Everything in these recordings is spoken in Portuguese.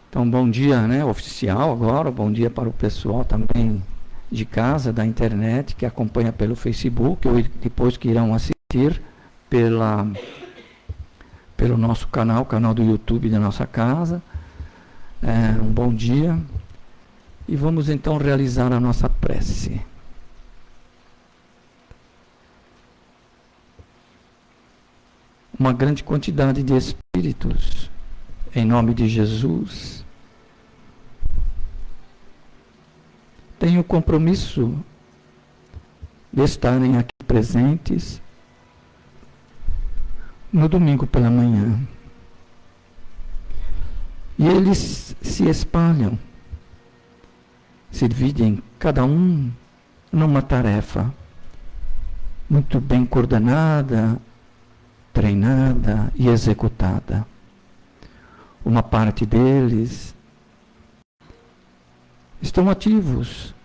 Então, bom dia, né, oficial agora, bom dia para o pessoal também de casa, da internet, que acompanha pelo Facebook, ou depois que irão assistir pelo nosso canal do YouTube da nossa casa. Um bom dia. E vamos então realizar a nossa prece. Uma grande quantidade de espíritos, em nome de Jesus, tem o compromisso de estarem aqui presentes no domingo pela manhã. E eles se espalham, se dividem, cada um numa tarefa muito bem coordenada, treinada e executada. Uma parte deles estão ativos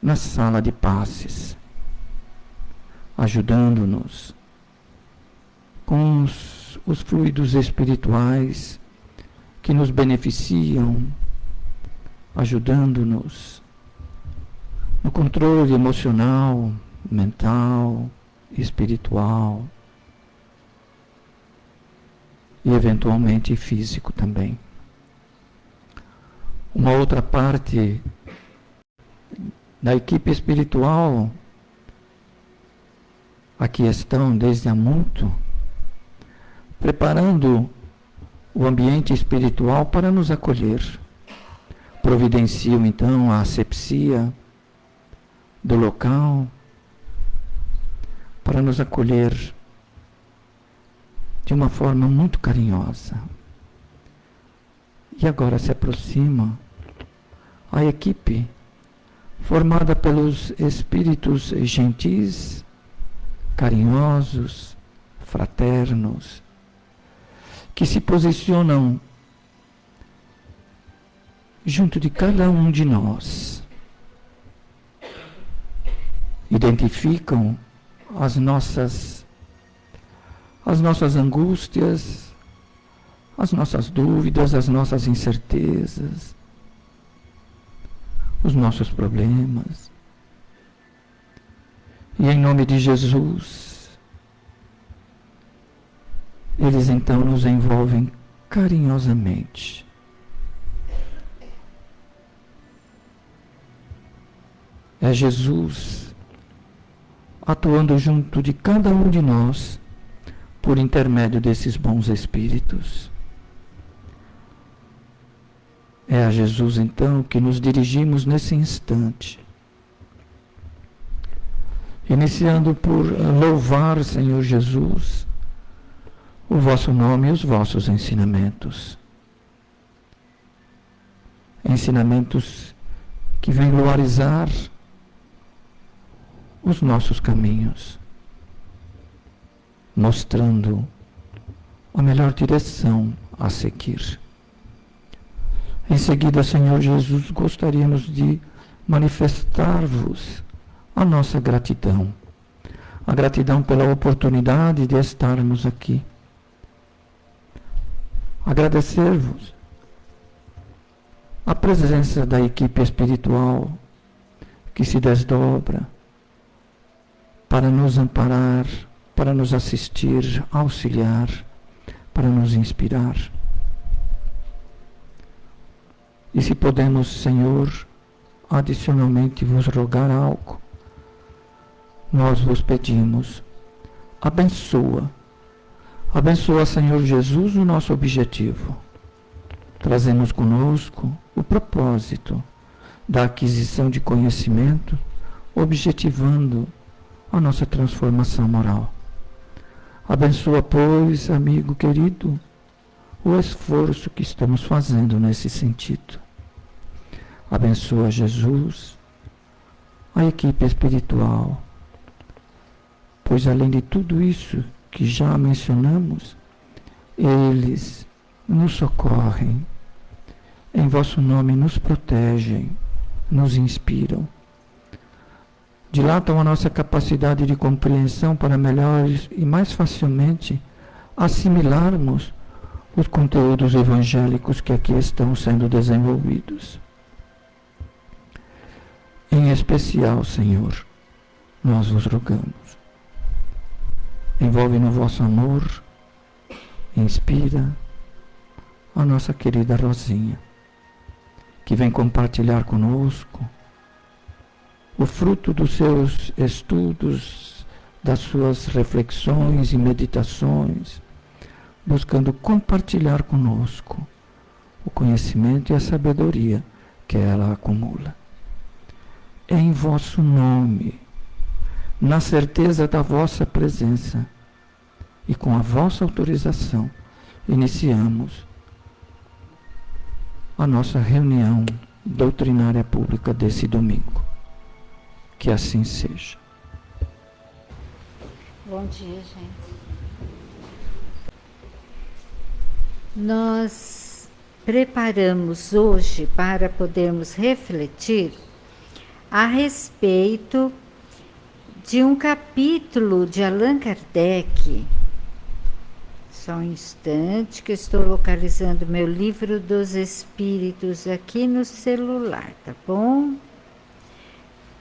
na sala de passes, ajudando-nos com os fluidos espirituais que nos beneficiam, ajudando-nos no controle emocional, mental, espiritual e eventualmente físico também. Uma outra parte da equipe espiritual aqui estão desde há muito preparando o ambiente espiritual para nos acolher. Providenciam então a asepsia do local para nos acolher de uma forma muito carinhosa. E agora se aproxima a equipe formada pelos espíritos gentis, carinhosos, fraternos, que se posicionam junto de cada um de nós, identificam as nossas angústias, as nossas dúvidas, as nossas incertezas, os nossos problemas. E em nome de Jesus, eles então nos envolvem carinhosamente. É Jesus atuando junto de cada um de nós por intermédio desses bons espíritos. É a Jesus então que nos dirigimos nesse instante, iniciando por louvar, Senhor Jesus, o vosso nome e os vossos ensinamentos. Ensinamentos que vêm glorizar os nossos caminhos, mostrando a melhor direção a seguir. Em seguida, Senhor Jesus, gostaríamos de manifestar-vos a nossa gratidão. A gratidão pela oportunidade de estarmos aqui. Agradecer-vos a presença da equipe espiritual que se desdobra para nos amparar, para nos assistir, auxiliar, para nos inspirar. E se podemos, Senhor, adicionalmente vos rogar algo, nós vos pedimos, abençoa, Senhor Jesus, o nosso objetivo. Trazemos conosco o propósito da aquisição de conhecimento, objetivando a nossa transformação moral. Abençoa, pois, amigo querido, o esforço que estamos fazendo nesse sentido. Abençoa, Jesus, a equipe espiritual, pois além de tudo isso que já mencionamos, eles nos socorrem, em vosso nome nos protegem, nos inspiram. Dilatam a nossa capacidade de compreensão para melhor e mais facilmente assimilarmos os conteúdos evangélicos que aqui estão sendo desenvolvidos. Em especial, Senhor, nós vos rogamos. Envolve no vosso amor, inspira a nossa querida Rosinha, que vem compartilhar conosco o fruto dos seus estudos, das suas reflexões e meditações, buscando compartilhar conosco o conhecimento e a sabedoria que ela acumula. Em vosso nome, na certeza da vossa presença e com a vossa autorização, iniciamos a nossa reunião doutrinária pública desse domingo. Que assim seja. Bom dia, gente. Nós preparamos hoje para podermos refletir a respeito de um capítulo de Allan Kardec. Só um instante que eu estou localizando meu livro dos Espíritos aqui no celular, tá bom?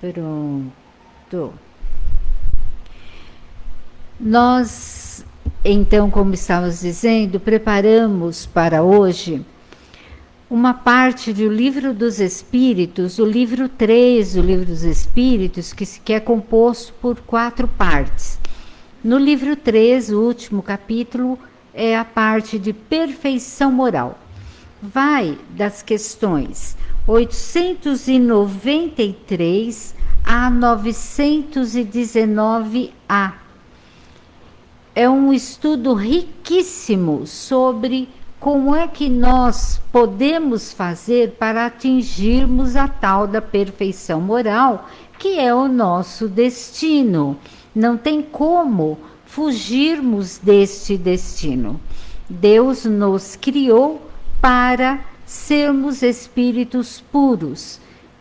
Pronto. Nós, então, como estávamos dizendo, preparamos para hoje uma parte do Livro dos Espíritos, o livro 3 do Livro dos Espíritos, que é composto por 4 partes. No livro 3, o último capítulo, é a parte de perfeição moral. Vai das questões 893 a 919A. É um estudo riquíssimo sobre como é que nós podemos fazer para atingirmos a tal da perfeição moral, que é o nosso destino. Não tem como fugirmos deste destino. Deus nos criou para sermos espíritos puros.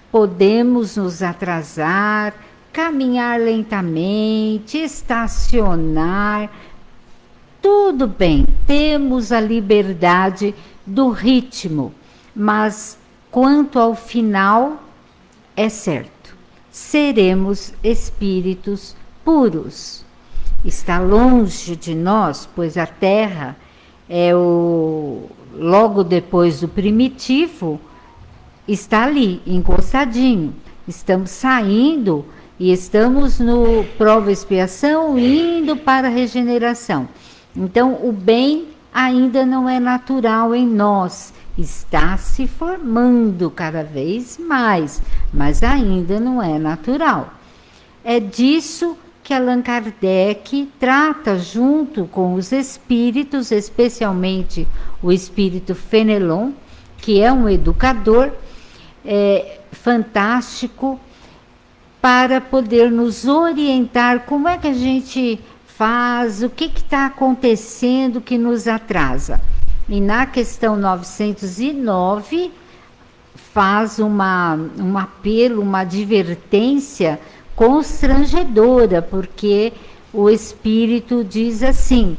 Podemos nos atrasar, caminhar lentamente, estacionar, tudo bem, temos a liberdade do ritmo, mas quanto ao final, é certo, seremos espíritos puros. Está longe de nós, pois a Terra é logo depois do primitivo, está ali, encostadinho. Estamos saindo e estamos no prova e expiação, indo para a regeneração. Então, o bem ainda não é natural em nós, está se formando cada vez mais, mas ainda não é natural. É disso que Allan Kardec trata junto com os espíritos, especialmente o espírito Fenelon, que é um educador fantástico, para poder nos orientar como é que a gente faz, o que está acontecendo que nos atrasa. E na questão 909 faz um apelo, uma advertência constrangedora, porque o Espírito diz assim,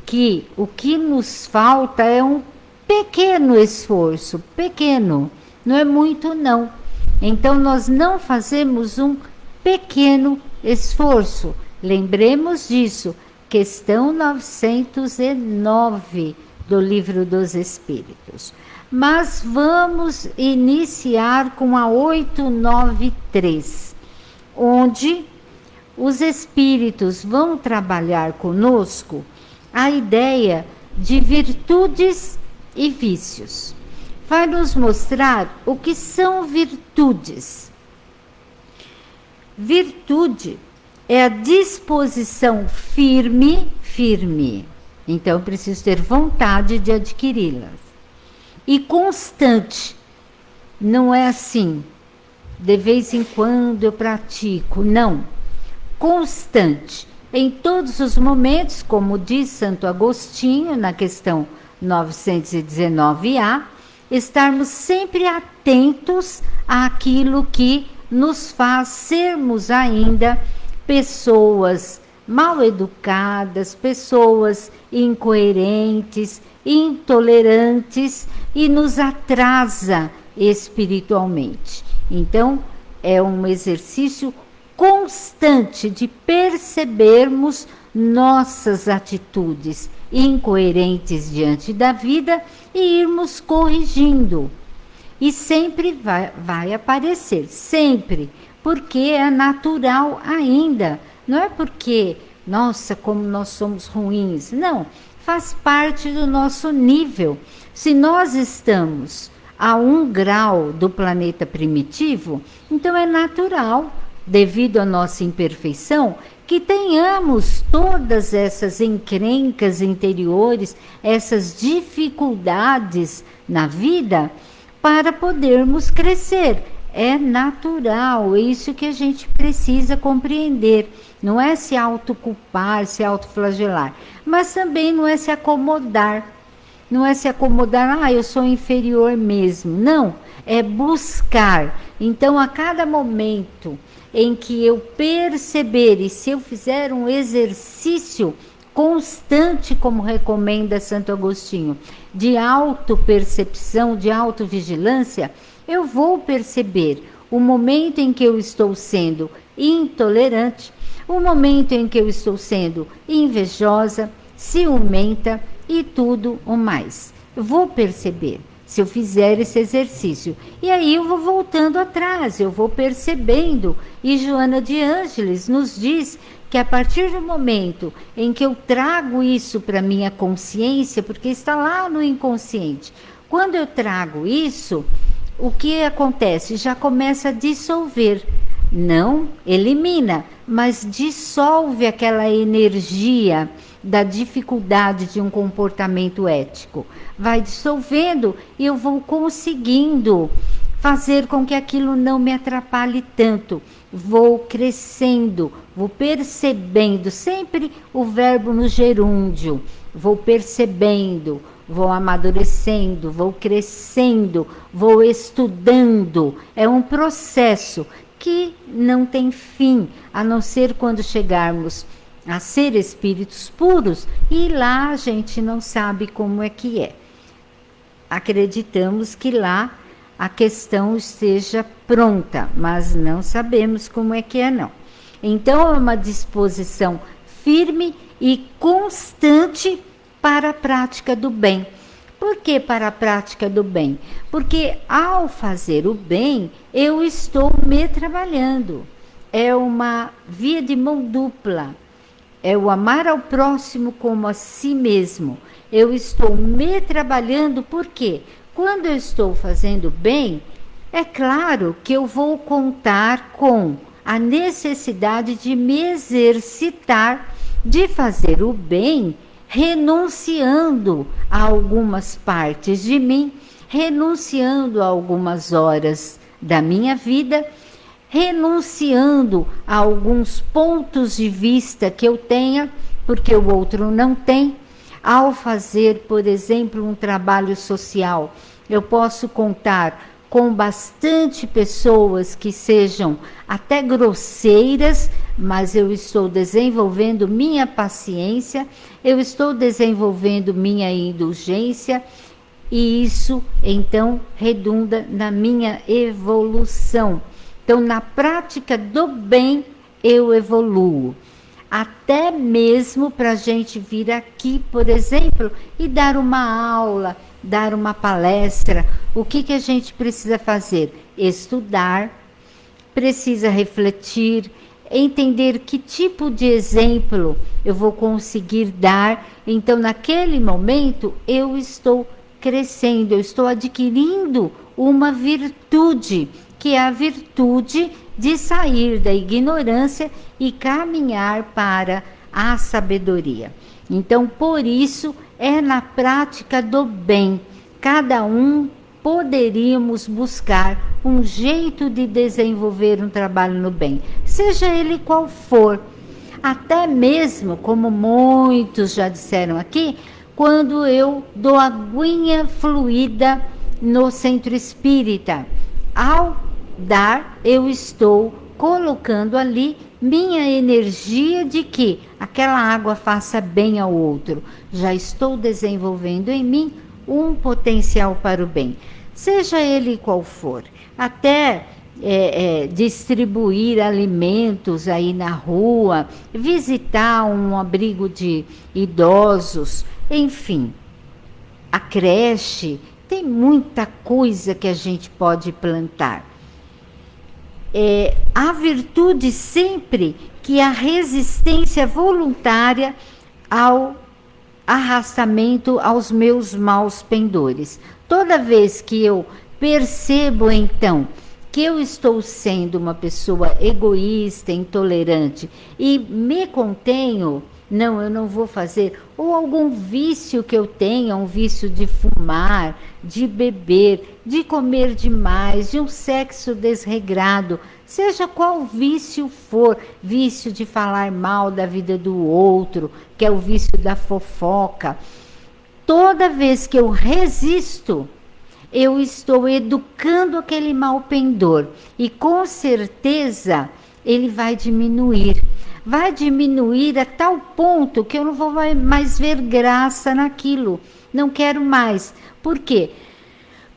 que o que nos falta é um pequeno esforço, pequeno, não é muito não. Então nós não fazemos um pequeno esforço. Lembremos disso, questão 909 do Livro dos Espíritos. Mas vamos iniciar com a 893, onde os espíritos vão trabalhar conosco a ideia de virtudes e vícios. Vai nos mostrar o que são virtudes. Virtude é a disposição firme. Então, eu preciso ter vontade de adquiri-las. E constante. Não é assim, de vez em quando eu pratico. Não. Constante. Em todos os momentos, como diz Santo Agostinho, na questão 919A, estarmos sempre atentos àquilo que nos faz sermos ainda pessoas mal educadas, pessoas incoerentes, intolerantes e nos atrasa espiritualmente. Então, é um exercício constante de percebermos nossas atitudes incoerentes diante da vida e irmos corrigindo. E sempre vai aparecer, sempre, porque é natural ainda. Não é porque, nossa, como nós somos ruins. Não, faz parte do nosso nível. Se nós estamos a 1 grau do planeta primitivo, então é natural, devido à nossa imperfeição, que tenhamos todas essas encrencas interiores, essas dificuldades na vida, para podermos crescer. É natural, é isso que a gente precisa compreender. Não é se autoculpar, se autoflagelar, mas também não é se acomodar. Não é se acomodar, eu sou inferior mesmo. Não, é buscar. Então, a cada momento em que eu perceber, e se eu fizer um exercício constante, como recomenda Santo Agostinho, de autopercepção, de autovigilância, eu vou perceber o momento em que eu estou sendo intolerante, o momento em que eu estou sendo invejosa, ciumenta e tudo o mais. Eu vou perceber se eu fizer esse exercício. E aí eu vou voltando atrás, eu vou percebendo. E Joana de Ângeles nos diz que a partir do momento em que eu trago isso para minha consciência, porque está lá no inconsciente, quando eu trago isso, o que acontece? Já começa a dissolver. Não elimina, mas dissolve aquela energia da dificuldade de um comportamento ético. Vai dissolvendo e eu vou conseguindo fazer com que aquilo não me atrapalhe tanto. Vou crescendo, vou percebendo, sempre o verbo no gerúndio. Vou percebendo, vou amadurecendo, vou crescendo, vou estudando. É um processo que não tem fim, a não ser quando chegarmos a ser espíritos puros, e lá a gente não sabe como é que é. Acreditamos que lá a questão esteja pronta, mas não sabemos como é que é, não. Então, é uma disposição firme e constante para a prática do bem. Por que para a prática do bem? Porque ao fazer o bem, eu estou me trabalhando. É uma via de mão dupla. É o amar ao próximo como a si mesmo. Eu estou me trabalhando porque quando eu estou fazendo bem, é claro que eu vou contar com a necessidade de me exercitar, de fazer o bem, renunciando a algumas partes de mim, renunciando a algumas horas da minha vida, renunciando a alguns pontos de vista que eu tenha, porque o outro não tem. Ao fazer, por exemplo, um trabalho social, eu posso contar com bastante pessoas que sejam até grosseiras, mas eu estou desenvolvendo minha paciência, eu estou desenvolvendo minha indulgência, e isso, então, redunda na minha evolução. Então, na prática do bem, eu evoluo. Até mesmo para a gente vir aqui, por exemplo, e dar uma aula, dar uma palestra. O que a gente precisa fazer? Estudar, precisa refletir, entender que tipo de exemplo eu vou conseguir dar. Então, naquele momento, eu estou crescendo, eu estou adquirindo uma virtude, que é a virtude de sair da ignorância e caminhar para a sabedoria. Então, por isso, é na prática do bem. Cada um poderíamos buscar um jeito de desenvolver um trabalho no bem, seja ele qual for. Até mesmo, como muitos já disseram aqui, quando eu dou aguinha fluida no centro espírita, ao dar, eu estou colocando ali minha energia de que aquela água faça bem ao outro. Já estou desenvolvendo em mim um potencial para o bem, seja ele qual for. Até distribuir alimentos aí na rua, visitar um abrigo de idosos, enfim, a creche, tem muita coisa que a gente pode plantar. A virtude sempre que a resistência voluntária ao arrastamento aos meus maus pendores. Toda vez que eu percebo, então, que eu estou sendo uma pessoa egoísta, intolerante e me contenho, não, eu não vou fazer, ou algum vício que eu tenha, um vício de fumar, de beber, de comer demais, de um sexo desregrado, seja qual vício for, vício de falar mal da vida do outro, que é o vício da fofoca, toda vez que eu resisto, eu estou educando aquele mal pendor e com certeza ele vai diminuir. Vai diminuir a tal ponto que eu não vou mais ver graça naquilo. Não quero mais. Por quê?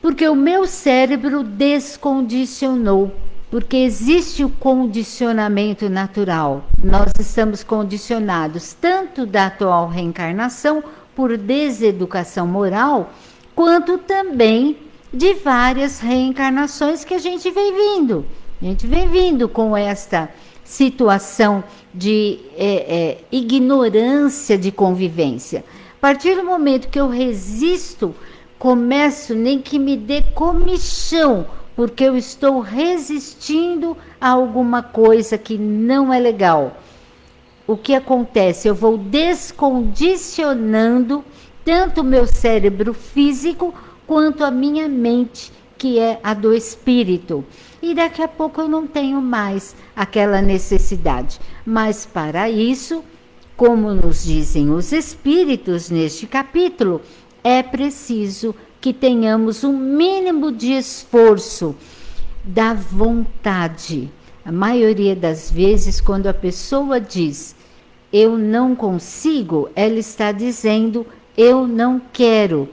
Porque o meu cérebro descondicionou. Porque existe o condicionamento natural. Nós estamos condicionados tanto da atual reencarnação por deseducação moral, quanto também de várias reencarnações que a gente vem vindo. A gente vem vindo com esta situação de ignorância de convivência. A partir do momento que eu resisto, começo nem que me dê comichão, porque eu estou resistindo a alguma coisa que não é legal. O que acontece? Eu vou descondicionando tanto o meu cérebro físico quanto a minha mente, que é a do espírito. E daqui a pouco eu não tenho mais aquela necessidade. Mas para isso, como nos dizem os espíritos neste capítulo, é preciso que tenhamos um mínimo de esforço da vontade. A maioria das vezes, quando a pessoa diz eu não consigo, ela está dizendo eu não quero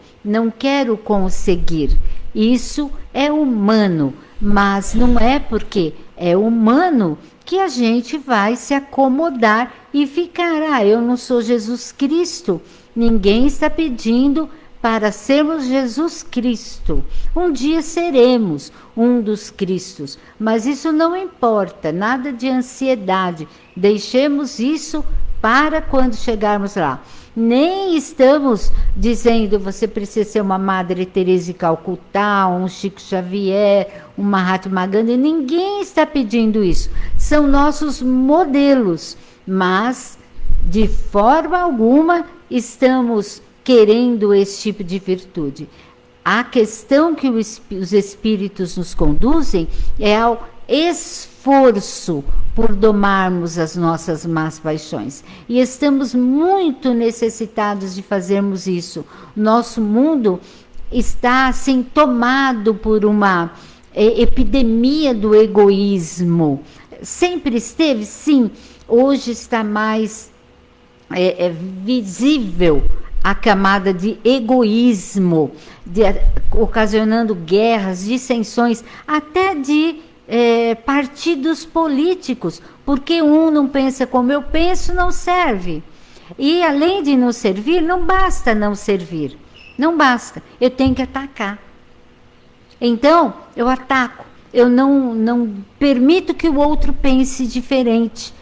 conseguir. Isso é humano, mas não é porque é humano que a gente vai se acomodar e ficar, eu não sou Jesus Cristo. Ninguém está pedindo para sermos Jesus Cristo. Um dia seremos um dos Cristos, mas isso não importa, nada de ansiedade. Deixemos isso para quando chegarmos lá. Nem estamos dizendo você precisa ser uma Madre Teresa de Calcutá, um Chico Xavier, um Mahatma Gandhi. Ninguém está pedindo isso. São nossos modelos, mas de forma alguma estamos querendo esse tipo de virtude. A questão que os espíritos nos conduzem é ao esforço por domarmos as nossas más paixões. E estamos muito necessitados de fazermos isso. Nosso mundo está assim tomado por uma epidemia do egoísmo. Sempre esteve, sim. Hoje está mais visível a camada de egoísmo, ocasionando guerras, dissensões, até de partidos políticos, porque um não pensa como eu penso, não serve. E além de não servir, não basta não servir, não basta, eu tenho que atacar. Então, eu ataco, eu não permito que o outro pense diferente.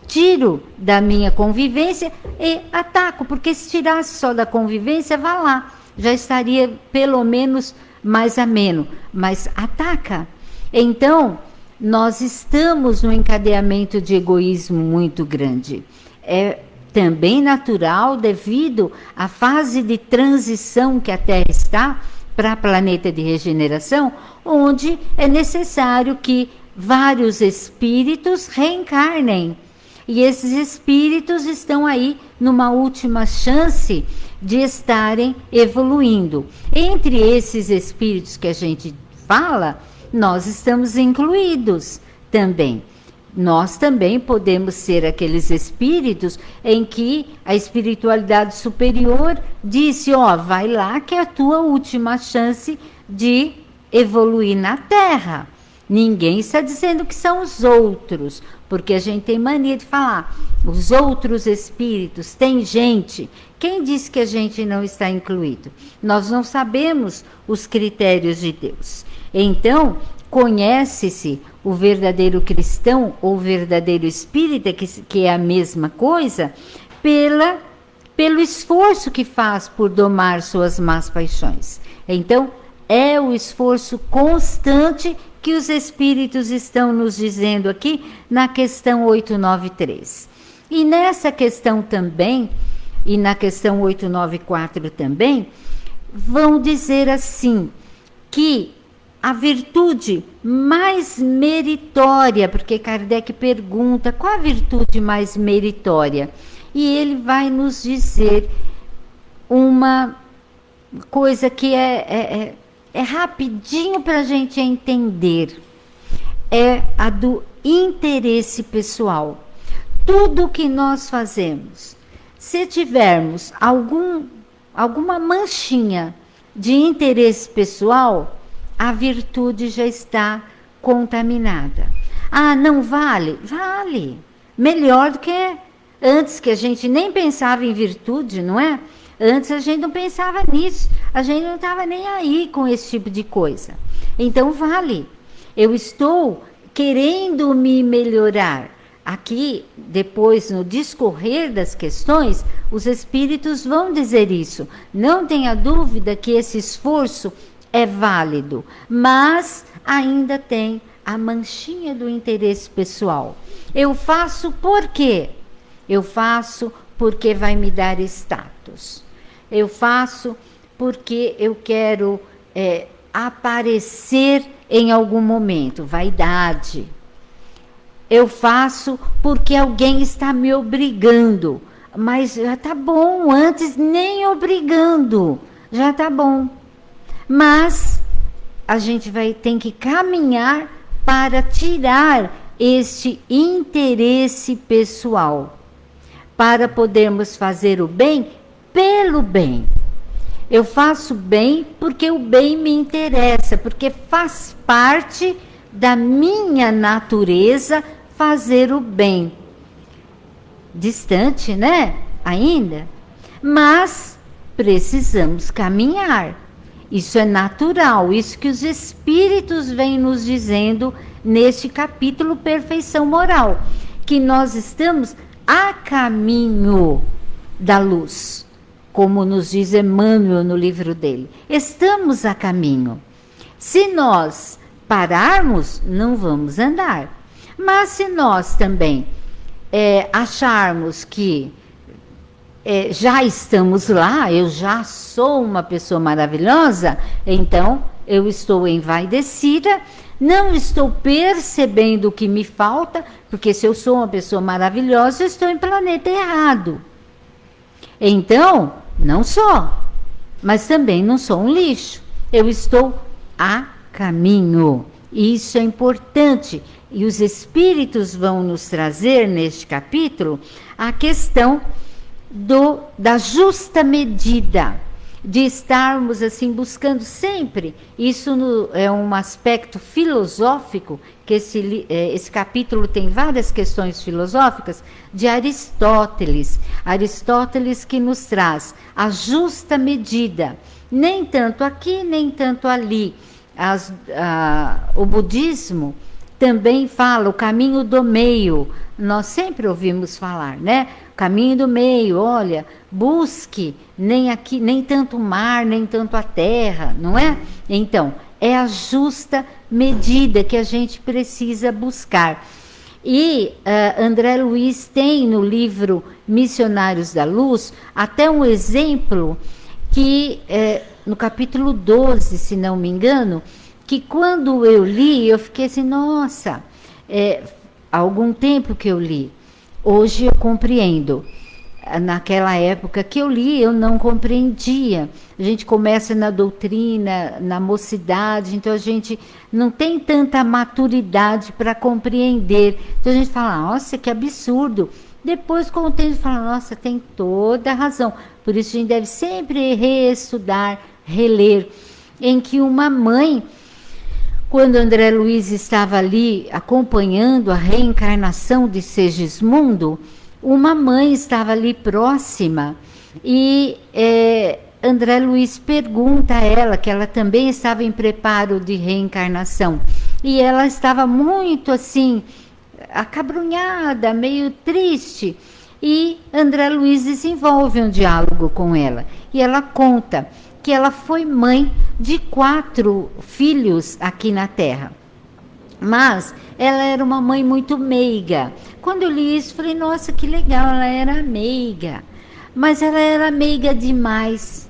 Tiro da minha convivência e ataco, porque se tirasse só da convivência, vá lá, já estaria pelo menos mais ameno, mas ataca. Então, nós estamos num encadeamento de egoísmo muito grande. É também natural devido à fase de transição que a Terra está para planeta de regeneração, onde é necessário que vários espíritos reencarnem. E esses espíritos estão aí numa última chance de estarem evoluindo. Entre esses espíritos que a gente fala, nós estamos incluídos também. nós também podemos ser aqueles espíritos em que a espiritualidade superior disse, ó, vai lá que é a tua última chance de evoluir na Terra. Ninguém está dizendo que são os outros, porque a gente tem mania de falar, os outros espíritos, tem gente. Quem disse que a gente não está incluído? Nós não sabemos os critérios de Deus. Então, conhece-se o verdadeiro cristão ou verdadeiro espírita, que é a mesma coisa, pelo esforço que faz por domar suas más paixões. Então, é o esforço constante que os espíritos estão nos dizendo aqui na questão 893. E nessa questão também, e na questão 894 também, vão dizer assim, que a virtude mais meritória, porque Kardec pergunta qual a virtude mais meritória, e ele vai nos dizer uma coisa que é rapidinho para a gente entender, é a do interesse pessoal. Tudo que nós fazemos, se tivermos alguma manchinha de interesse pessoal, a virtude já está contaminada. Ah, não vale? Vale. Melhor do que antes, que a gente nem pensava em virtude, não é? Antes a gente não pensava nisso, a gente não estava nem aí com esse tipo de coisa. Então vale. Eu estou querendo me melhorar. Aqui, depois, no discorrer das questões, os espíritos vão dizer isso. Não tenha dúvida que esse esforço é válido, mas ainda tem a manchinha do interesse pessoal. Eu faço por quê? Eu faço porque vai me dar status. Eu faço porque eu quero aparecer em algum momento, vaidade. Eu faço porque alguém está me obrigando, mas já está bom, antes nem obrigando, já está bom. Mas a gente tem que caminhar para tirar este interesse pessoal, para podermos fazer o bem pelo bem. Eu faço bem porque o bem me interessa, porque faz parte da minha natureza fazer o bem. Distante, né? Ainda. Mas precisamos caminhar. Isso é natural, isso que os espíritos vêm nos dizendo neste capítulo Perfeição Moral, que nós estamos a caminho da luz, como nos diz Emmanuel no livro dele. Estamos a caminho. Se nós pararmos, não vamos andar. Mas se nós também acharmos que já estamos lá, eu já sou uma pessoa maravilhosa, então eu estou envaidecida, não estou percebendo o que me falta, porque se eu sou uma pessoa maravilhosa, eu estou em planeta errado. Então, não sou, mas também não sou um lixo. Eu estou a caminho. Isso é importante. E os espíritos vão nos trazer neste capítulo a questão da justa medida, de estarmos assim buscando sempre, isso é um aspecto filosófico, que esse capítulo tem várias questões filosóficas, de Aristóteles que nos traz a justa medida, nem tanto aqui, nem tanto ali. O budismo também fala o caminho do meio, nós sempre ouvimos falar, né? Caminho do meio, olha, busque nem aqui, nem tanto o mar, nem tanto a terra, não é? Então, é a justa medida que a gente precisa buscar. E André Luiz tem no livro Missionários da Luz até um exemplo que, no capítulo 12, se não me engano, que quando eu li, eu fiquei assim, nossa, há algum tempo que eu li, hoje eu compreendo. naquela época que eu li, eu não compreendia. A gente começa na doutrina, na mocidade, então a gente não tem tanta maturidade para compreender. Então a gente fala, nossa, que absurdo. Depois, com o tempo, fala, nossa, tem toda a razão. Por isso a gente deve sempre reestudar, reler. Em que uma mãe, quando André Luiz estava ali acompanhando a reencarnação de Segismundo, uma mãe estava ali próxima e André Luiz pergunta a ela, que ela também estava em preparo de reencarnação, e ela estava muito assim, acabrunhada, meio triste, e André Luiz desenvolve um diálogo com ela, e ela conta que ela foi mãe de 4 filhos aqui na Terra. Mas ela era uma mãe muito meiga. Quando eu li isso, falei, nossa, que legal, ela era meiga. Mas ela era meiga demais.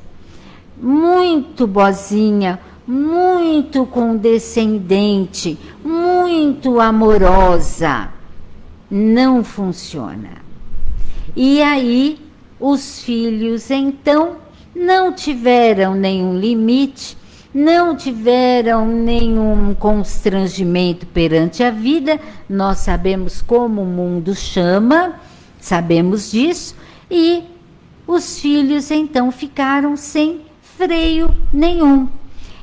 Muito boazinha, muito condescendente, muito amorosa. Não funciona. E aí, os filhos, então, não tiveram nenhum limite, não tiveram nenhum constrangimento perante a vida. Nós sabemos como o mundo chama, sabemos disso, e os filhos então ficaram sem freio nenhum.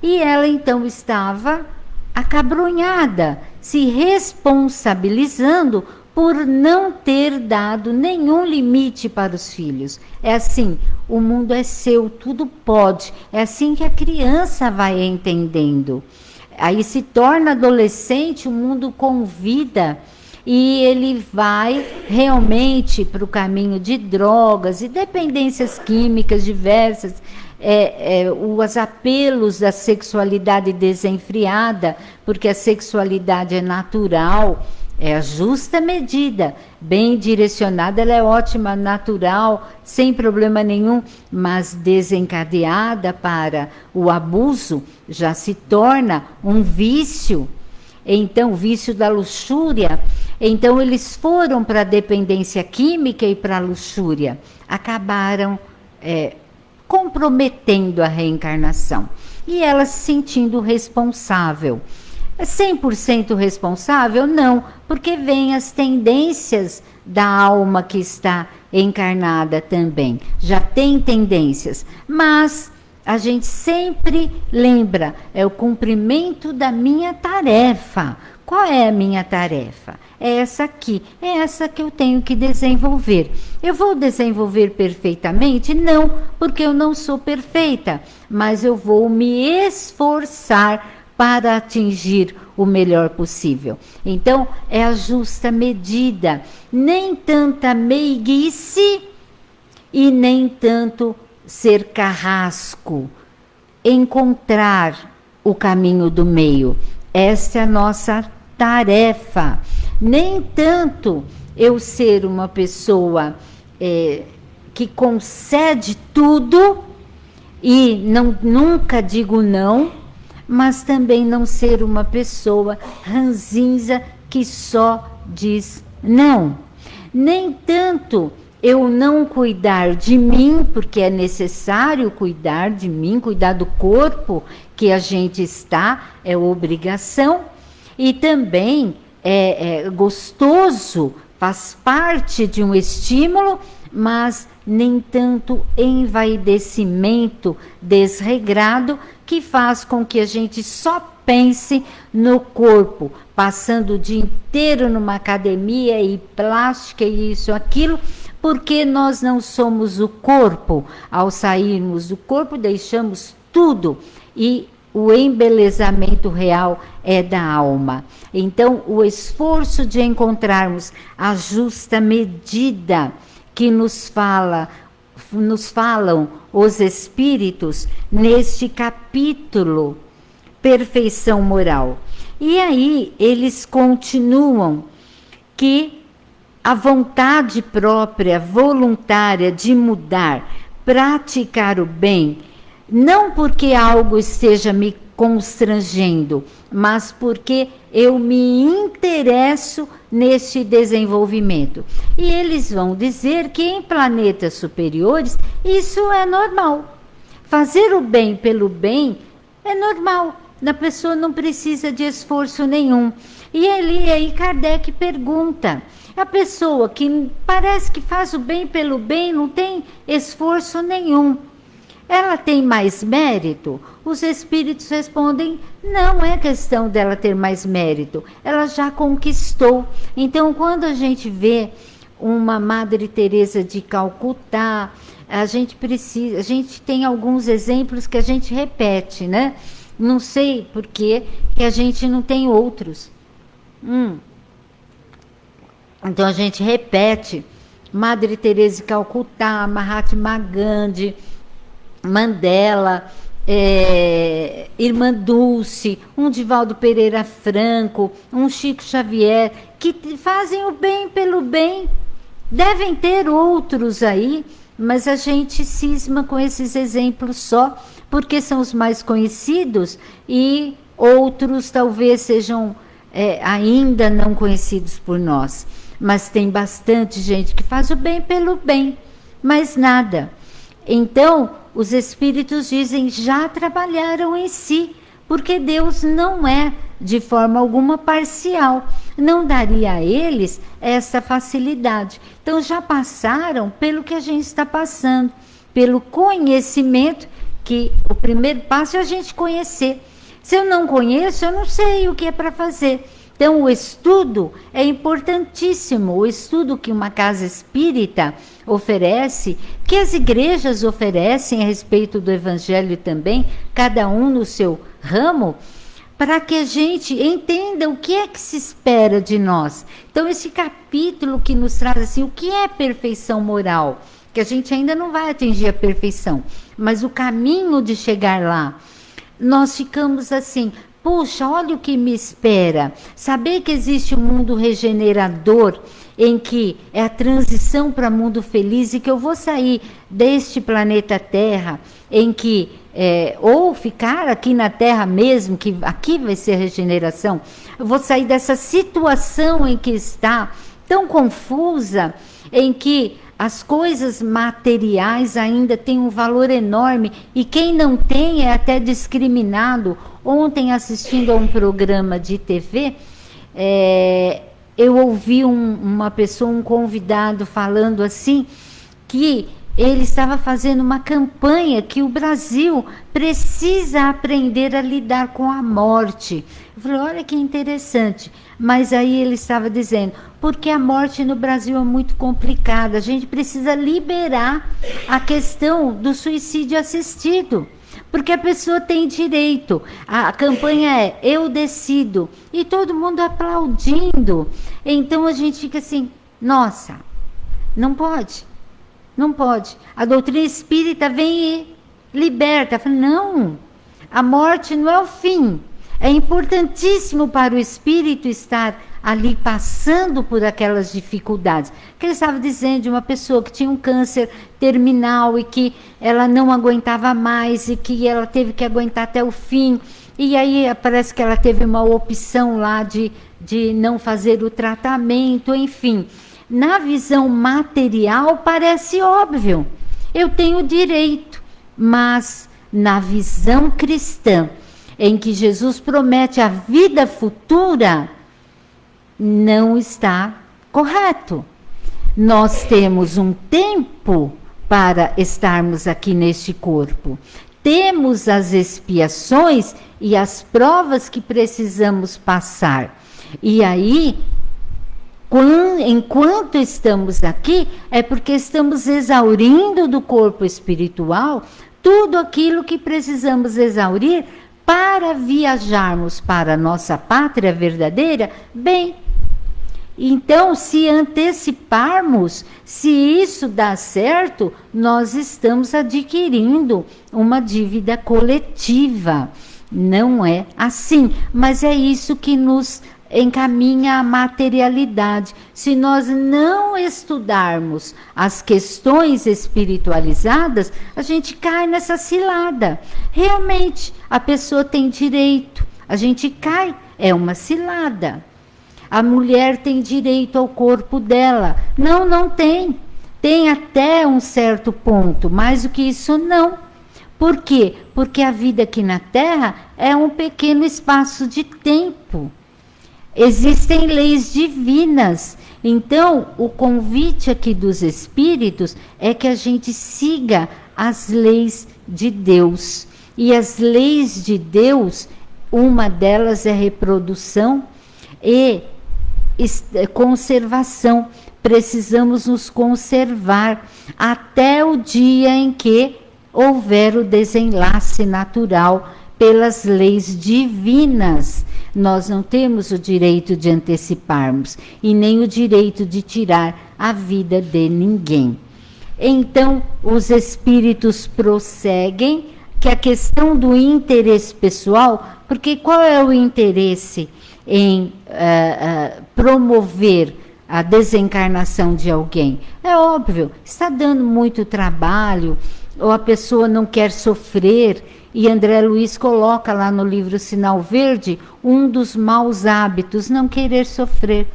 E ela então estava acabrunhada, se responsabilizando por não ter dado nenhum limite para os filhos. É assim, o mundo é seu, tudo pode. É assim que a criança vai entendendo. Aí se torna adolescente, o mundo convida e ele vai realmente para o caminho de drogas e dependências químicas diversas, os apelos da sexualidade desenfreada, porque a sexualidade é natural, é a justa medida, bem direcionada, ela é ótima, natural, sem problema nenhum, mas desencadeada para o abuso, já se torna um vício. Então, o vício da luxúria. Então, eles foram para a dependência química e para a luxúria. Acabaram comprometendo a reencarnação. E ela se sentindo responsável. É 100% responsável? Não, porque vem as tendências da alma que está encarnada também. Já tem tendências, mas a gente sempre lembra, é o cumprimento da minha tarefa. Qual é a minha tarefa? É essa aqui, é essa que eu tenho que desenvolver. Eu vou desenvolver perfeitamente? Não, porque eu não sou perfeita, mas eu vou me esforçar para atingir o melhor possível. Então, é a justa medida, nem tanta meiguice e nem tanto ser carrasco, encontrar o caminho do meio. Essa é a nossa tarefa. Nem tanto eu ser uma pessoa que concede tudo e nunca digo não, mas também não ser uma pessoa ranzinza que só diz não. Nem tanto eu não cuidar de mim, porque é necessário cuidar de mim, cuidar do corpo que a gente está, é obrigação, e também é gostoso, faz parte de um estímulo, mas nem tanto envaidecimento desregrado que faz com que a gente só pense no corpo, passando o dia inteiro numa academia e plástica e isso, aquilo, porque nós não somos o corpo. Ao sairmos do corpo, deixamos tudo e o embelezamento real é da alma. Então, o esforço de encontrarmos a justa medida que nos falam os espíritos neste capítulo, perfeição moral. E aí eles continuam que a vontade própria, voluntária de mudar, praticar o bem, não porque algo esteja me constrangendo, mas porque eu me interesso neste desenvolvimento. E eles vão dizer que em planetas superiores isso é normal. Fazer o bem pelo bem é normal. A pessoa não precisa de esforço nenhum. E aí Kardec pergunta, a pessoa que parece que faz o bem pelo bem, não tem esforço nenhum, ela tem mais mérito? Os espíritos respondem, não é questão dela ter mais mérito, ela já conquistou. Então, quando a gente vê uma Madre Teresa de Calcutá, a gente tem alguns exemplos que a gente repete, né? Não sei por que a gente não tem outros. Então a gente repete Madre Teresa de Calcutá, Mahatma Gandhi, Mandela, Irmã Dulce, um Divaldo Pereira Franco, um Chico Xavier, que fazem o bem pelo bem. Devem ter outros aí, mas a gente cisma com esses exemplos só, porque são os mais conhecidos e outros talvez sejam ainda não conhecidos por nós. Mas tem bastante gente que faz o bem pelo bem, mais nada. Então, os espíritos dizem, já trabalharam em si, porque Deus não é de forma alguma parcial, não daria a eles essa facilidade. Então, já passaram pelo que a gente está passando, pelo conhecimento, que o primeiro passo é a gente conhecer. Se eu não conheço, eu não sei o que é para fazer. Então, o estudo é importantíssimo, o estudo que uma casa espírita oferece, que as igrejas oferecem a respeito do Evangelho também, cada um no seu ramo, para que a gente entenda o que é que se espera de nós. Então, esse capítulo que nos traz assim, o que é perfeição moral? Que a gente ainda não vai atingir a perfeição, mas o caminho de chegar lá, nós ficamos assim... Puxa, olha o que me espera. Saber que existe um mundo regenerador, em que é a transição para mundo feliz, e que eu vou sair deste planeta Terra, em que, ou ficar aqui na Terra mesmo, que aqui vai ser a regeneração, eu vou sair dessa situação em que está, tão confusa, em que as coisas materiais ainda têm um valor enorme e quem não tem é até discriminado. Ontem, assistindo a um programa de TV, eu ouvi uma pessoa, um convidado, falando assim, que ele estava fazendo uma campanha que o Brasil precisa aprender a lidar com a morte. Eu falei, olha que interessante. Mas aí ele estava dizendo, porque a morte no Brasil é muito complicada, a gente precisa liberar a questão do suicídio assistido. Porque a pessoa tem direito. A campanha é eu decido. E todo mundo aplaudindo. Então a gente fica assim, nossa, não pode. Não pode. A doutrina espírita vem e liberta. Fala, não, a morte não é o fim. É importantíssimo para o espírito estar ali passando por aquelas dificuldades. Que ele estava dizendo de uma pessoa que tinha um câncer terminal e que ela não aguentava mais e que ela teve que aguentar até o fim. E aí parece que ela teve uma opção lá de não fazer o tratamento, enfim. Na visão material parece óbvio, eu tenho direito, mas na visão cristã, em que Jesus promete a vida futura, não está correto. Nós temos um tempo para estarmos aqui neste corpo. Temos as expiações e as provas que precisamos passar. E aí, enquanto estamos aqui, é porque estamos exaurindo do corpo espiritual tudo aquilo que precisamos exaurir para viajarmos para a nossa pátria verdadeira, bem. Então, se anteciparmos, se isso dá certo, nós estamos adquirindo uma dívida coletiva. Não é assim, mas é isso que nos encaminha à materialidade. Se nós não estudarmos as questões espiritualizadas, a gente cai nessa cilada. Realmente, a pessoa tem direito, a gente cai, é uma cilada. A mulher tem direito ao corpo dela. Não, não tem. Tem até um certo ponto, mais do que isso não. Por quê? Porque a vida aqui na Terra é um pequeno espaço de tempo. Existem leis divinas. Então, o convite aqui dos espíritos é que a gente siga as leis de Deus. E as leis de Deus, uma delas é reprodução e conservação. Precisamos nos conservar até o dia em que houver o desenlace natural pelas leis divinas. Nós não temos o direito de anteciparmos e nem o direito de tirar a vida de ninguém. Então, os espíritos prosseguem que a questão do interesse pessoal, porque qual é o interesse em promover a desencarnação de alguém? É óbvio, está dando muito trabalho, ou a pessoa não quer sofrer, e André Luiz coloca lá no livro Sinal Verde, um dos maus hábitos, não querer sofrer.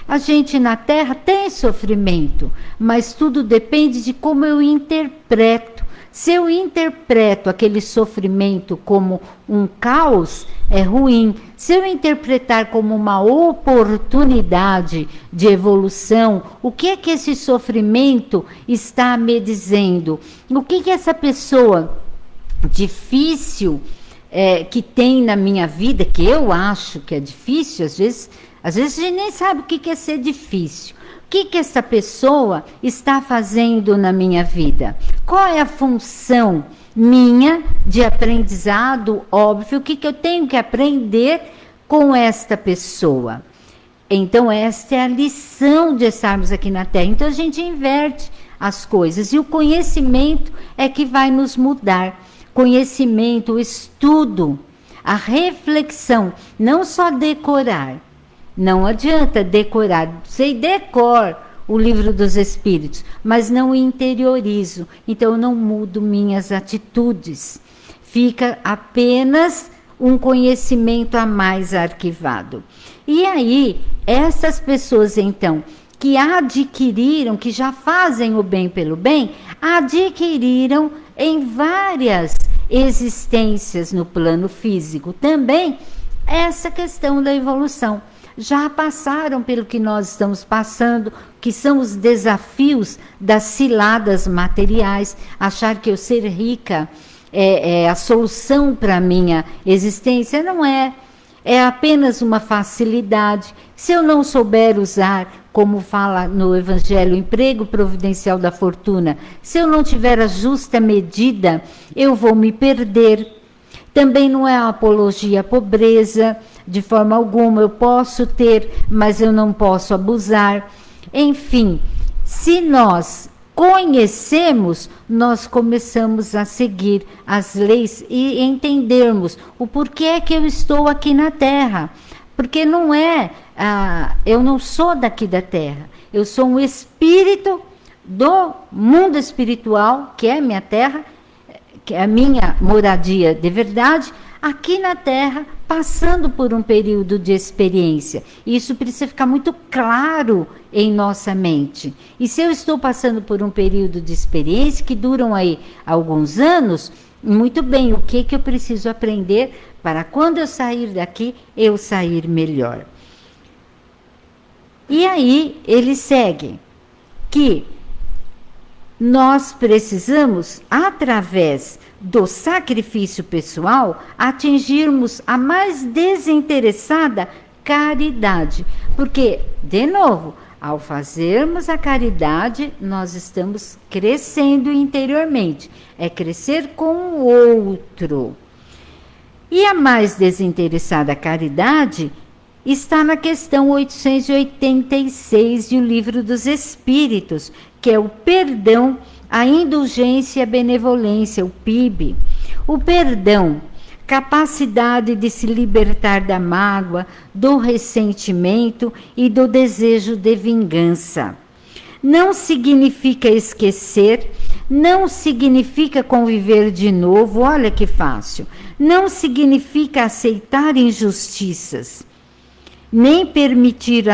A gente na Terra tem sofrimento, mas tudo depende de como eu interpreto. Se eu interpreto aquele sofrimento como um caos, é ruim. Se eu interpretar como uma oportunidade de evolução, o que é que esse sofrimento está me dizendo? O que que essa pessoa difícil que tem na minha vida, que eu acho que é difícil, às vezes a gente nem sabe o que é ser difícil. O que essa pessoa está fazendo na minha vida? Qual é a função minha de aprendizado? Óbvio, o que eu tenho que aprender com esta pessoa? Então, esta é a lição de estarmos aqui na Terra. Então, a gente inverte as coisas. E o conhecimento é que vai nos mudar. Conhecimento, o estudo, a reflexão, não só decorar. Não adianta decorar, sei decor o livro dos Espíritos, mas não interiorizo, então eu não mudo minhas atitudes. Fica apenas um conhecimento a mais arquivado. E aí, essas pessoas então, que adquiriram, que já fazem o bem pelo bem, adquiriram em várias existências no plano físico também essa questão da evolução. Já passaram pelo que nós estamos passando, que são os desafios das ciladas materiais, achar que eu ser rica é a solução para a minha existência, não é. É apenas uma facilidade. Se eu não souber usar, como fala no Evangelho, o emprego providencial da fortuna, se eu não tiver a justa medida, eu vou me perder. Também não é a apologia à pobreza, de forma alguma. Eu posso ter, mas eu não posso abusar. Enfim, se nós conhecemos, nós começamos a seguir as leis e entendermos o porquê que eu estou aqui na Terra. Porque não é, eu não sou daqui da Terra, eu sou um espírito do mundo espiritual, que é a minha Terra, que é a minha moradia de verdade, aqui na Terra, passando por um período de experiência. Isso precisa ficar muito claro em nossa mente. E se eu estou passando por um período de experiência, que duram aí alguns anos, muito bem, o que eu preciso aprender para quando eu sair daqui, eu sair melhor. E aí, ele segue que nós precisamos, através do sacrifício pessoal, atingirmos a mais desinteressada caridade. Porque, de novo, ao fazermos a caridade, nós estamos crescendo interiormente. É crescer com o outro. E a mais desinteressada caridade está na questão 886 do Livro dos Espíritos, que é o perdão, a indulgência e a benevolência, o PIB. O perdão. capacidade de se libertar da mágoa, do ressentimento e do desejo de vingança. Não significa esquecer, não significa conviver de novo, olha que fácil. Não significa aceitar injustiças, nem permitir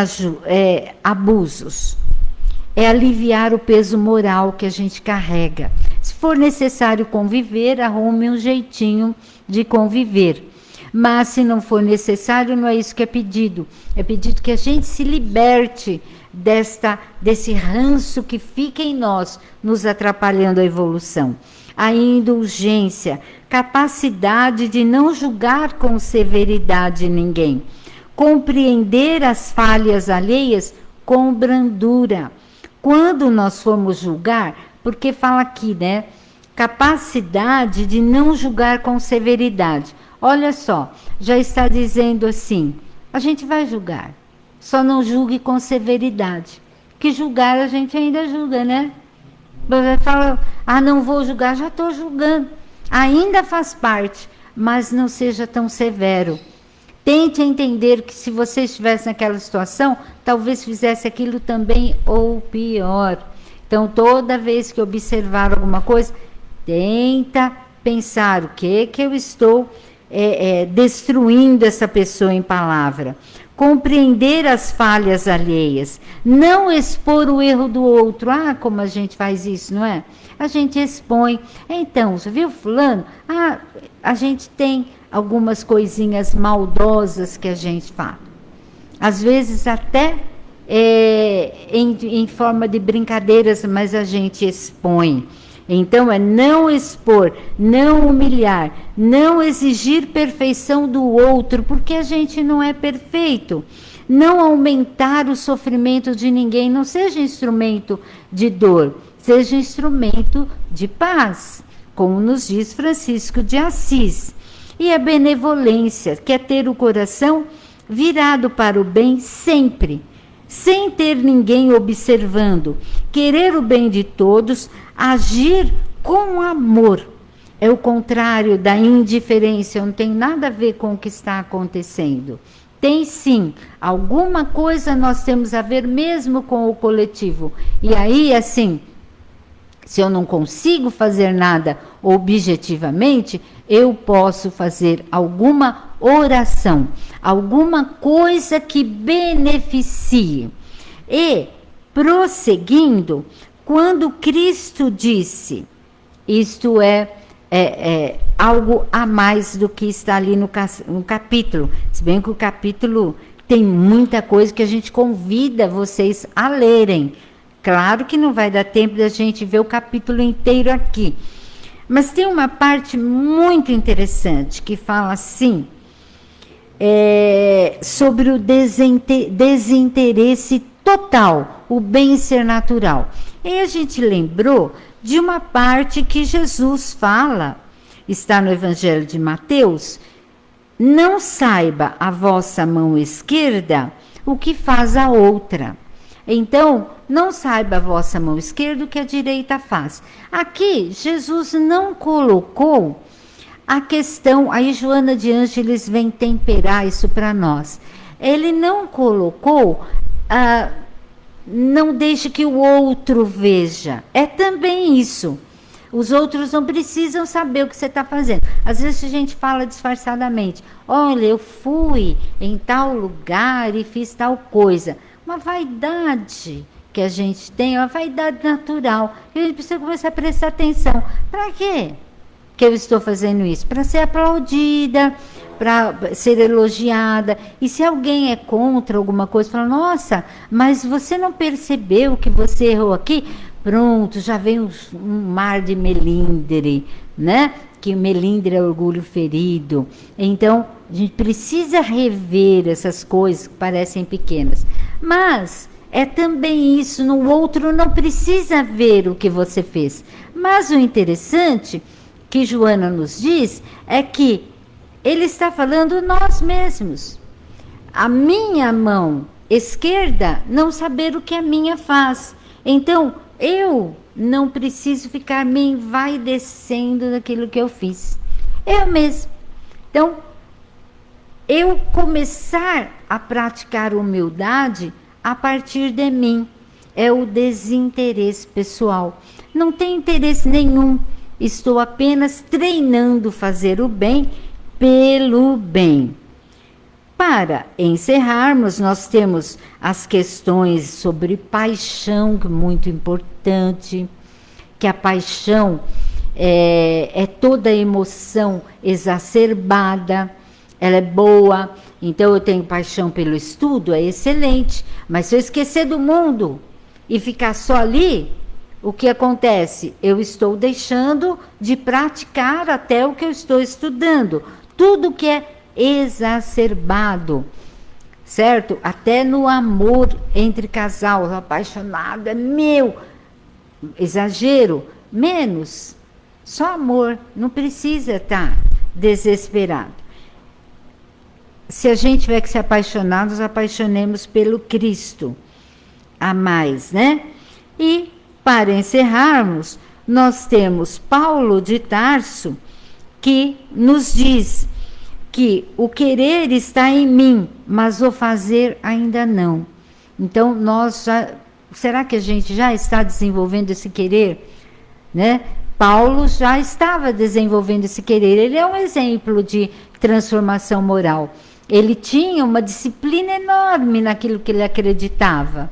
abusos. É aliviar o peso moral que a gente carrega. Se for necessário conviver, arrume um jeitinho de conviver. Mas se não for necessário, não é isso que é pedido. É pedido que a gente se liberte desse ranço que fica em nós, nos atrapalhando a evolução. A indulgência, capacidade de não julgar com severidade ninguém. Compreender as falhas alheias com brandura. Quando nós formos julgar, porque fala aqui, né? Capacidade de não julgar com severidade. Olha só, já está dizendo assim, a gente vai julgar, só não julgue com severidade. Que julgar a gente ainda julga, né? Você fala, não vou julgar, já estou julgando. Ainda faz parte, mas não seja tão severo. Tente entender que se você estivesse naquela situação, talvez fizesse aquilo também ou pior. Então, toda vez que observar alguma coisa, tenta pensar o que eu estou destruindo essa pessoa em palavra. Compreender as falhas alheias. Não expor o erro do outro. Como a gente faz isso, não é? A gente expõe. Então, você viu fulano? A gente tem algumas coisinhas maldosas que a gente fala. Às vezes até em forma de brincadeiras, mas a gente expõe. Então é não expor, não humilhar, não exigir perfeição do outro, porque a gente não é perfeito. Não aumentar o sofrimento de ninguém, não seja instrumento de dor, seja instrumento de paz, como nos diz Francisco de Assis. E a benevolência, que é ter o coração virado para o bem sempre, sem ter ninguém observando, querer o bem de todos, agir com amor. É o contrário da indiferença, não tem nada a ver com o que está acontecendo. Tem sim, alguma coisa nós temos a ver mesmo com o coletivo. E aí, assim, se eu não consigo fazer nada objetivamente, eu posso fazer alguma oração, alguma coisa que beneficie. E, prosseguindo, quando Cristo disse, isto é algo a mais do que está ali no capítulo, se bem que o capítulo tem muita coisa que a gente convida vocês a lerem. Claro que não vai dar tempo da gente ver o capítulo inteiro aqui. Mas tem uma parte muito interessante que fala assim, sobre o desinteresse total, o bem-ser natural. E a gente lembrou de uma parte que Jesus fala, está no Evangelho de Mateus, não saiba a vossa mão esquerda o que faz a outra. Então, não saiba a vossa mão esquerda o que a direita faz. Aqui, Jesus não colocou a questão, aí Joana de Ângeles vem temperar isso para nós. Ele não colocou, não deixe que o outro veja. É também isso. Os outros não precisam saber o que você está fazendo. Às vezes a gente fala disfarçadamente. Olha, eu fui em tal lugar e fiz tal coisa. Uma vaidade que a gente tem, uma vaidade natural. E a gente precisa começar a prestar atenção. Para quê que eu estou fazendo isso? Para ser aplaudida, para ser elogiada. E se alguém é contra alguma coisa, fala, nossa, mas você não percebeu que você errou aqui? Pronto, já vem um mar de melindre, né? Que melindre é orgulho ferido. Então, a gente precisa rever essas coisas que parecem pequenas. Mas é também isso, no outro não precisa ver o que você fez. Mas o interessante que Joana nos diz é que ele está falando nós mesmos. A minha mão esquerda não saber o que a minha faz. Então, eu não preciso ficar me envaidecendo daquilo que eu fiz. Eu mesmo. Então, eu começar a praticar humildade a partir de mim. É o desinteresse pessoal. Não tem interesse nenhum. Estou apenas treinando fazer o bem pelo bem. Para encerrarmos, nós temos as questões sobre paixão, que é muito importante, que a paixão é toda emoção exacerbada, ela é boa. Então eu tenho paixão pelo estudo, é excelente, mas se eu esquecer do mundo e ficar só ali, o que acontece? Eu estou deixando de praticar até o que eu estou estudando. Tudo que é exacerbado, certo? Até no amor entre casal, apaixonado, é meu. Exagero, menos. Só amor, não precisa estar desesperado. Se a gente tiver que se apaixonar, nos apaixonemos pelo Cristo. A mais, né? E, para encerrarmos, nós temos Paulo de Tarso, que nos diz que o querer está em mim, mas o fazer ainda não. Então, será que a gente já está desenvolvendo esse querer? Né? Paulo já estava desenvolvendo esse querer. Ele é um exemplo de transformação moral. Ele tinha uma disciplina enorme naquilo que ele acreditava,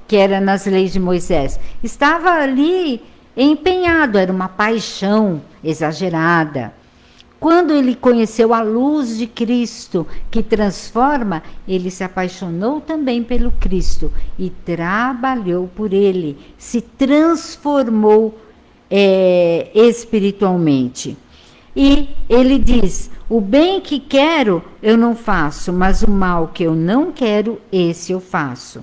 que era nas leis de Moisés. Estava ali empenhado, era uma paixão exagerada. Quando ele conheceu a luz de Cristo, que transforma, ele se apaixonou também pelo Cristo e trabalhou por ele, se transformou espiritualmente. E ele diz: o bem que quero eu não faço, mas o mal que eu não quero, esse eu faço.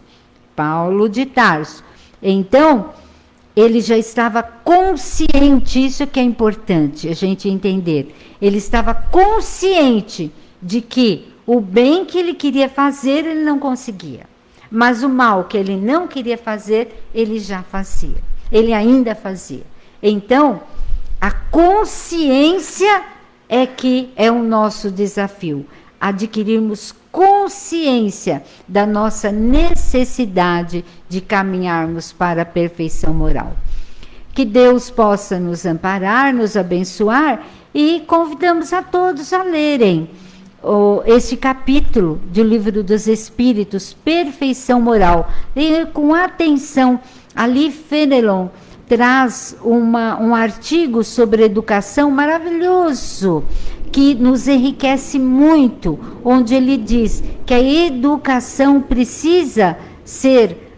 Paulo de Tarso. Então, ele já estava consciente, isso que é importante a gente entender. Ele estava consciente de que o bem que ele queria fazer, ele não conseguia. Mas o mal que ele não queria fazer, ele já fazia. Ele ainda fazia. Então, a consciência é que é o nosso desafio. Adquirirmos consciência da nossa necessidade de caminharmos para a perfeição moral. Que Deus possa nos amparar, nos abençoar, e convidamos a todos a lerem este capítulo do Livro dos Espíritos, Perfeição Moral. Leia com atenção. Ali Fenelon traz um artigo sobre educação maravilhoso, que nos enriquece muito, onde ele diz que a educação precisa ser,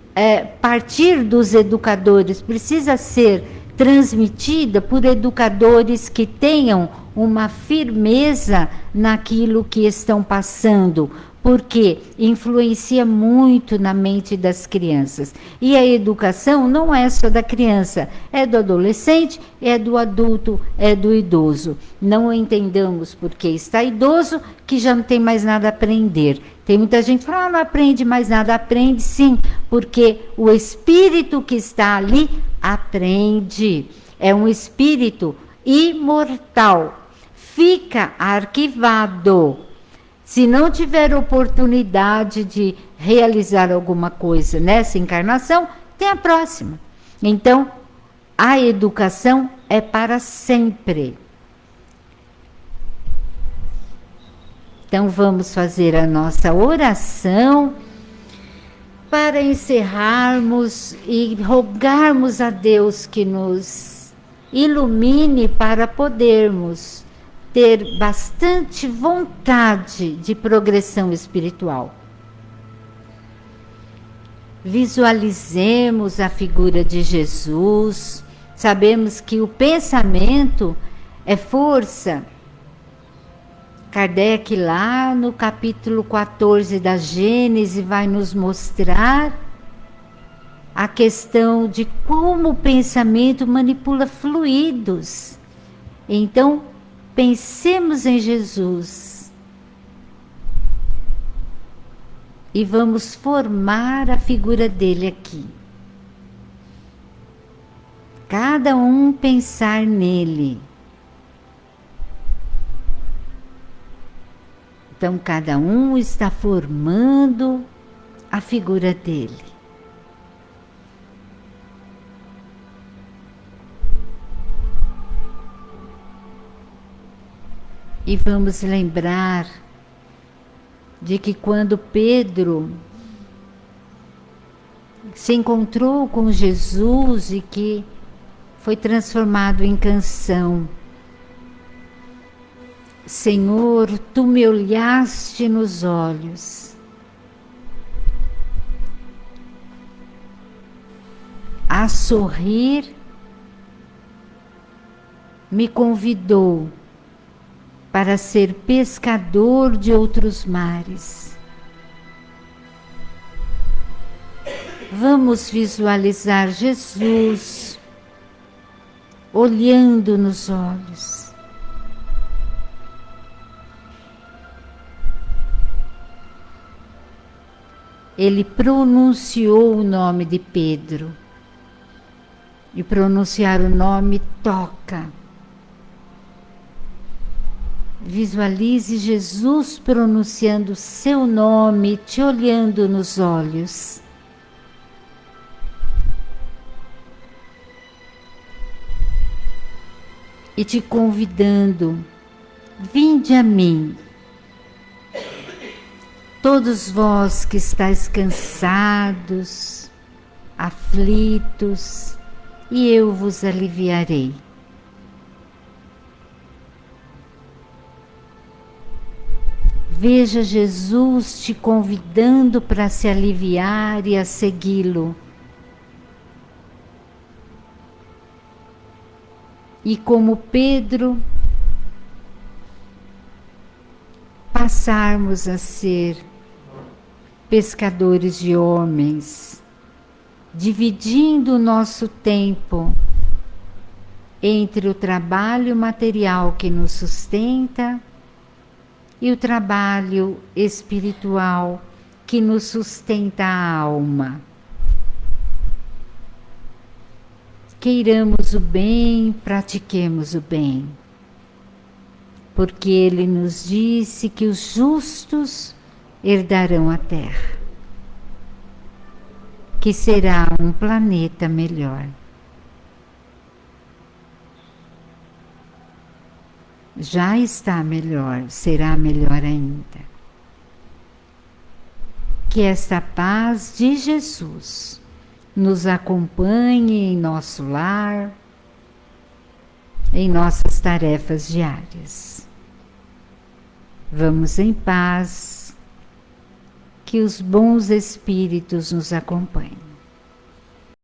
partir dos educadores, precisa ser transmitida por educadores que tenham uma firmeza naquilo que estão passando, porque influencia muito na mente das crianças. E a educação não é só da criança, é do adolescente, é do adulto, é do idoso. Não entendamos porque está idoso que já não tem mais nada a aprender. Tem muita gente que fala, não aprende mais nada. Aprende sim, porque o espírito que está ali aprende. É um espírito imortal. Fica arquivado. Se não tiver oportunidade de realizar alguma coisa nessa encarnação, tem a próxima. Então, a educação é para sempre. Então, vamos fazer a nossa oração para encerrarmos e rogarmos a Deus que nos ilumine para podermos ter bastante vontade de progressão espiritual. Visualizemos a figura de Jesus. Sabemos que o pensamento é força. Kardec, lá no capítulo 14 da Gênese, vai nos mostrar a questão de como o pensamento manipula fluidos. Então, pensemos em Jesus e vamos formar a figura dele aqui. Cada um pensar nele. Então, cada um está formando a figura dele. E vamos lembrar de que quando Pedro se encontrou com Jesus e que foi transformado em canção, Senhor, tu me olhaste nos olhos, a sorrir, me convidou para ser pescador de outros mares. Vamos visualizar Jesus olhando nos olhos. Ele pronunciou o nome de Pedro. E pronunciar o nome toca. Visualize Jesus pronunciando seu nome, te olhando nos olhos. E te convidando, vinde a mim, todos vós que estáis cansados, aflitos, e eu vos aliviarei. Veja Jesus te convidando para se aliviar e a segui-lo. E como Pedro, passarmos a ser pescadores de homens, dividindo o nosso tempo entre o trabalho material que nos sustenta e o trabalho espiritual que nos sustenta a alma. Queiramos o bem, pratiquemos o bem, porque Ele nos disse que os justos herdarão a terra, que será um planeta melhor. Já está melhor, será melhor ainda. Que esta paz de Jesus nos acompanhe em nosso lar, em nossas tarefas diárias. Vamos em paz, que os bons espíritos nos acompanhem.